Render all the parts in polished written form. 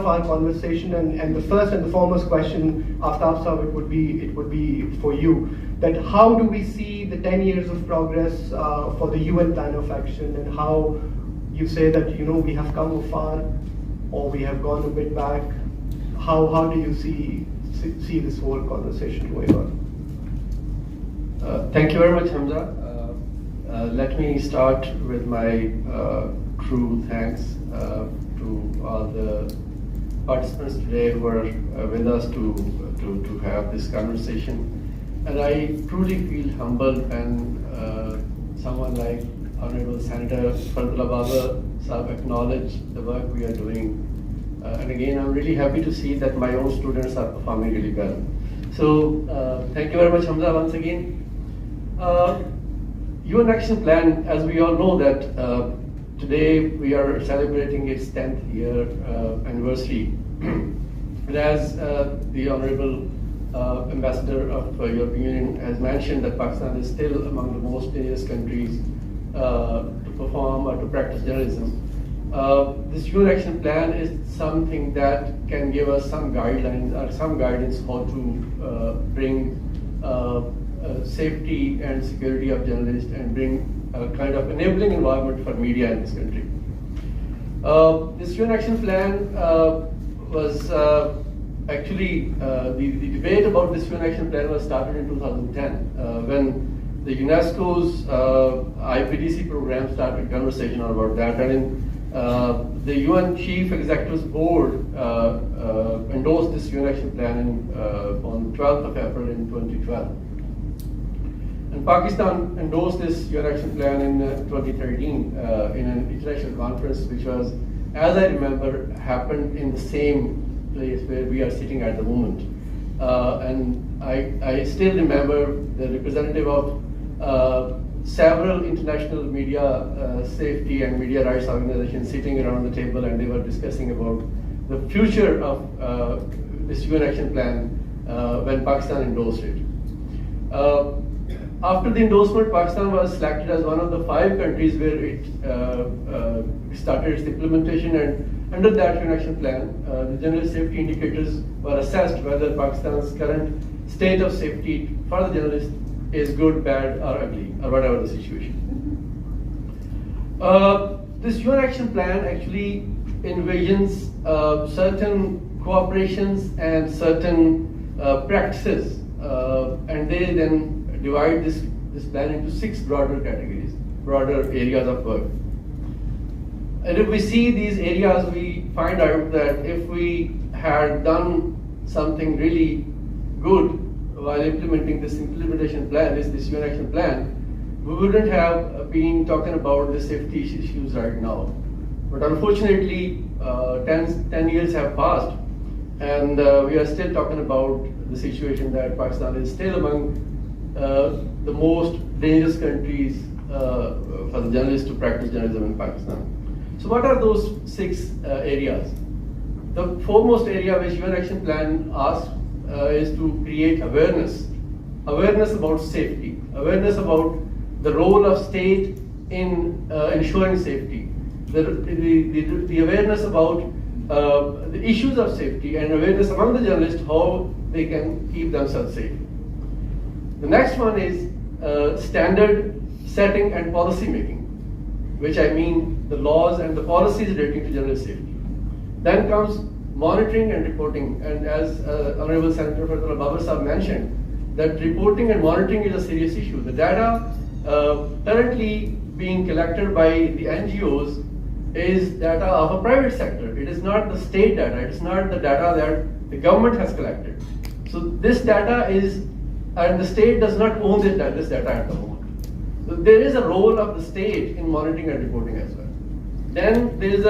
of our conversation, and the first and the foremost question, Aftab Sahab, it would be for you, that how do we see the 10 years of progress for the UN Plan of Action, and how you say that we have come far, or we have gone a bit back? How do you see this whole conversation going on? Thank you very much, Hamza. Let me start with my true thanks to all the participants today who are with us to have this conversation. And I truly feel humbled when someone like Honorable Senator Fardullah Baba Sahab acknowledge the work we are doing. And again, I'm really happy to see that my own students are performing really well. So thank you very much, Hamza, once again. UN Action Plan, as we all know that today we are celebrating its 10th year anniversary. And as the Honorable Ambassador of European Union has mentioned, that Pakistan is still among the most dangerous countries to perform or to practice journalism. This UN Action Plan is something that can give us some guidelines or some guidance how to bring safety and security of journalists and bring a kind of enabling environment for media in this country. This UN Action Plan was actually, the debate about this UN Action Plan was started in 2010 when the UNESCO's IPDC program started conversation about that, and in the UN Chief Executive's Board endorsed this UN Action Plan on 12th of April in 2012. And Pakistan endorsed this UN Action Plan in 2013 in an international conference, which was, as I remember, happened in the same place where we are sitting at the moment. And I still remember the representative of several international media safety and media rights organizations sitting around the table, and they were discussing about the future of this UN Action Plan when Pakistan endorsed it. After the endorsement, Pakistan was selected as one of the 5 countries where it started its implementation, and under that UN Action Plan, the journalist safety indicators were assessed whether Pakistan's current state of safety for the journalist is good, bad, or ugly, or whatever the situation. This UN Action Plan actually envisions certain cooperations and certain practices, and they then divide this plan into 6 broader categories, broader areas of work. And if we see these areas, we find out that if we had done something really good while implementing this implementation plan, this UN Action Plan, we wouldn't have been talking about the safety issues right now. But unfortunately, 10 years have passed, and we are still talking about the situation that Pakistan is still among the most dangerous countries for the journalists to practice journalism in Pakistan. So what are those 6 areas? The foremost area which UN Action Plan asks is to create awareness about safety, awareness about the role of state in ensuring safety, the awareness about the issues of safety, and awareness among the journalists how they can keep themselves safe. The next one is standard setting and policy making, which I mean the laws and the policies relating to journalist safety. Then comes monitoring and reporting, and as Honorable Senator Fardullah Baba Sahab mentioned, that reporting and monitoring is a serious issue. The data currently being collected by the NGOs is data of a private sector. It is not the state data, it is not the data that the government has collected. So this data is, and the state does not own this data at the moment. So there is a role of the state in monitoring and reporting as well. Then there is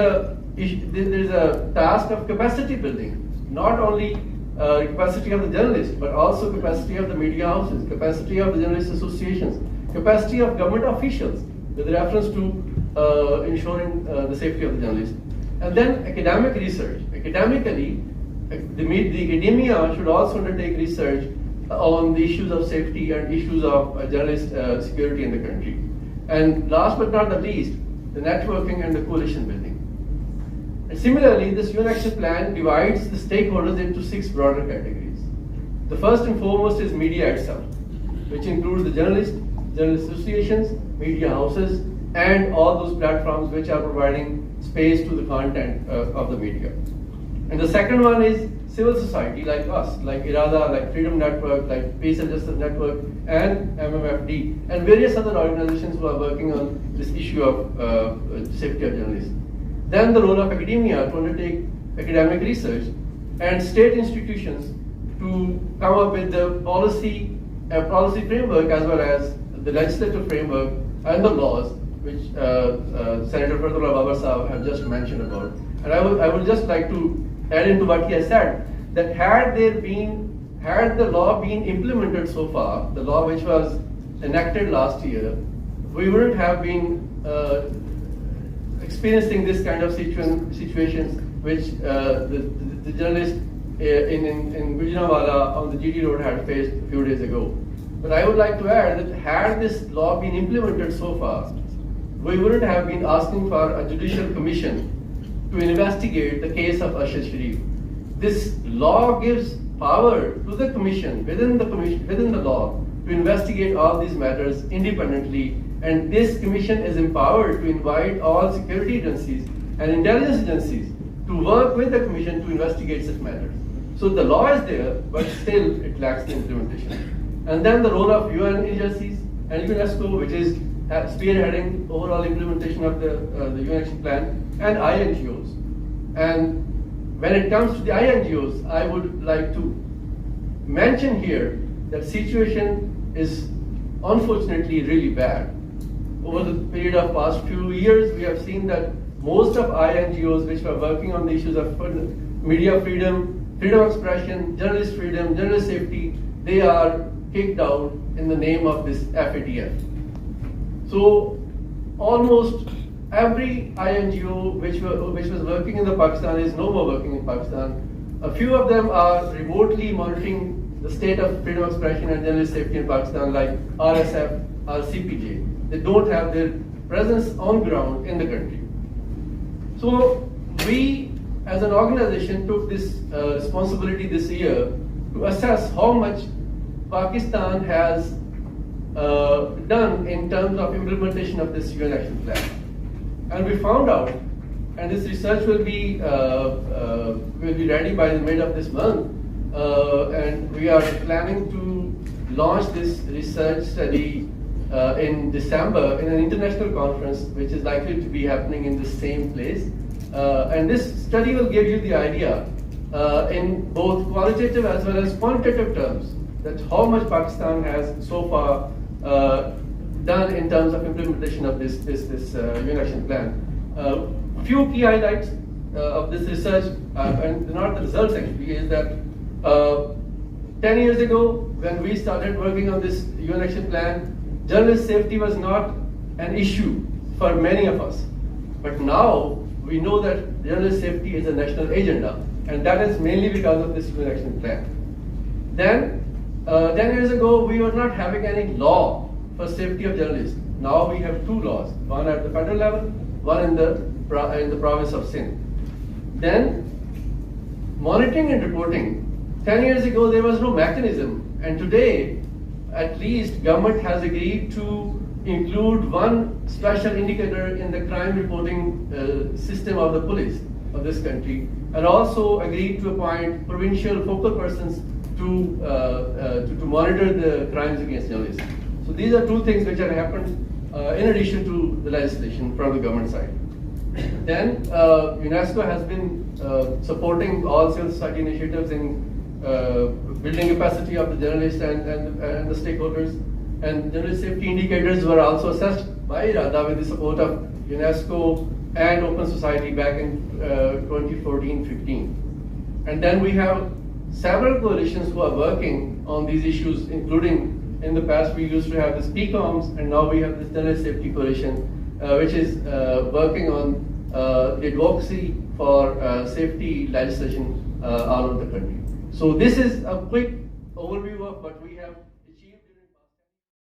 a task of capacity building, not only capacity of the journalists, but also capacity of the media houses, capacity of the journalist associations, capacity of government officials with reference to ensuring the safety of the journalists. And then academic research. Academically, the academia should also undertake research on the issues of safety and issues of journalist security in the country. And last but not the least, the networking and the coalition building. Similarly, this UN Action Plan divides the stakeholders into 6 broader categories. The first and foremost is media itself, which includes the journalist associations, media houses, and all those platforms which are providing space to the content of the media. And the second one is civil society like us, like IRADA, like Freedom Network, like Peace and Justice Network, and MMFD, and various other organizations who are working on this issue of safety of journalists. Then the role of academia to undertake academic research, and state institutions to come up with the policy framework as well as the legislative framework and the laws which Senator Fardullah Babar Saab have just mentioned about. And I would just like to add into what he has said, that had the law been implemented so far, the law which was enacted last year, we wouldn't have been experiencing this kind of situations which the journalist in Gujranwala on the GD road had faced a few days ago. But I would like to add that had this law been implemented so far, we wouldn't have been asking for a judicial commission to investigate the case of Ashad Sharif. This law gives power to the commission, within the law, to investigate all these matters independently, and this commission is empowered to invite all security agencies and intelligence agencies to work with the commission to investigate such matters. So the law is there, but still it lacks the implementation. And then the role of UN agencies and UNESCO, which is spearheading overall implementation of the UN Action Plan, and INGOs. And when it comes to the INGOs, I would like to mention here that situation is unfortunately really bad. Over the period of past few years, we have seen that most of INGOs which were working on the issues of media freedom, freedom of expression, journalist freedom, journalist safety, they are kicked out in the name of this FATF. So almost every INGO which was working in the Pakistan is no more working in Pakistan. A few of them are remotely monitoring the state of freedom of expression and journalist safety in Pakistan, like RSF or CPJ. They don't have their presence on ground in the country. So we, as an organization, took this responsibility this year to assess how much Pakistan has done in terms of implementation of this UN Action Plan. And we found out, and this research will be ready by the mid of this month, and we are planning to launch this research study in December in an international conference which is likely to be happening in the same place. And this study will give you the idea in both qualitative as well as quantitative terms that how much Pakistan has so far done in terms of implementation of this UN Action Plan. Few key highlights of this research, and not the results actually, is that 10 years ago when we started working on this UN Action Plan, journalist safety was not an issue for many of us. But now we know that journalist safety is a national agenda, and that is mainly because of this UN Action Plan. Then 10 years ago we were not having any law for safety of journalists. Now we have 2 laws, one at the federal level, one in the province of Sindh. Then monitoring and reporting. 10 years ago there was no mechanism, and today at least government has agreed to include one special indicator in the crime reporting system of the police of this country, and also agreed to appoint provincial focal persons to monitor the crimes against journalists. So these are 2 things which have happened in addition to the legislation from the government side. Then UNESCO has been supporting all civil society initiatives in building capacity of the journalists and the stakeholders. And journalist safety indicators were also assessed by IRADA with the support of UNESCO and Open Society back in 2014-15. And then we have several coalitions who are working on these issues, including in the past we used to have this PCOMS, and now we have this Journalist Safety Coalition, which is working on the advocacy for safety legislation all over the country. So this is a quick overview of what we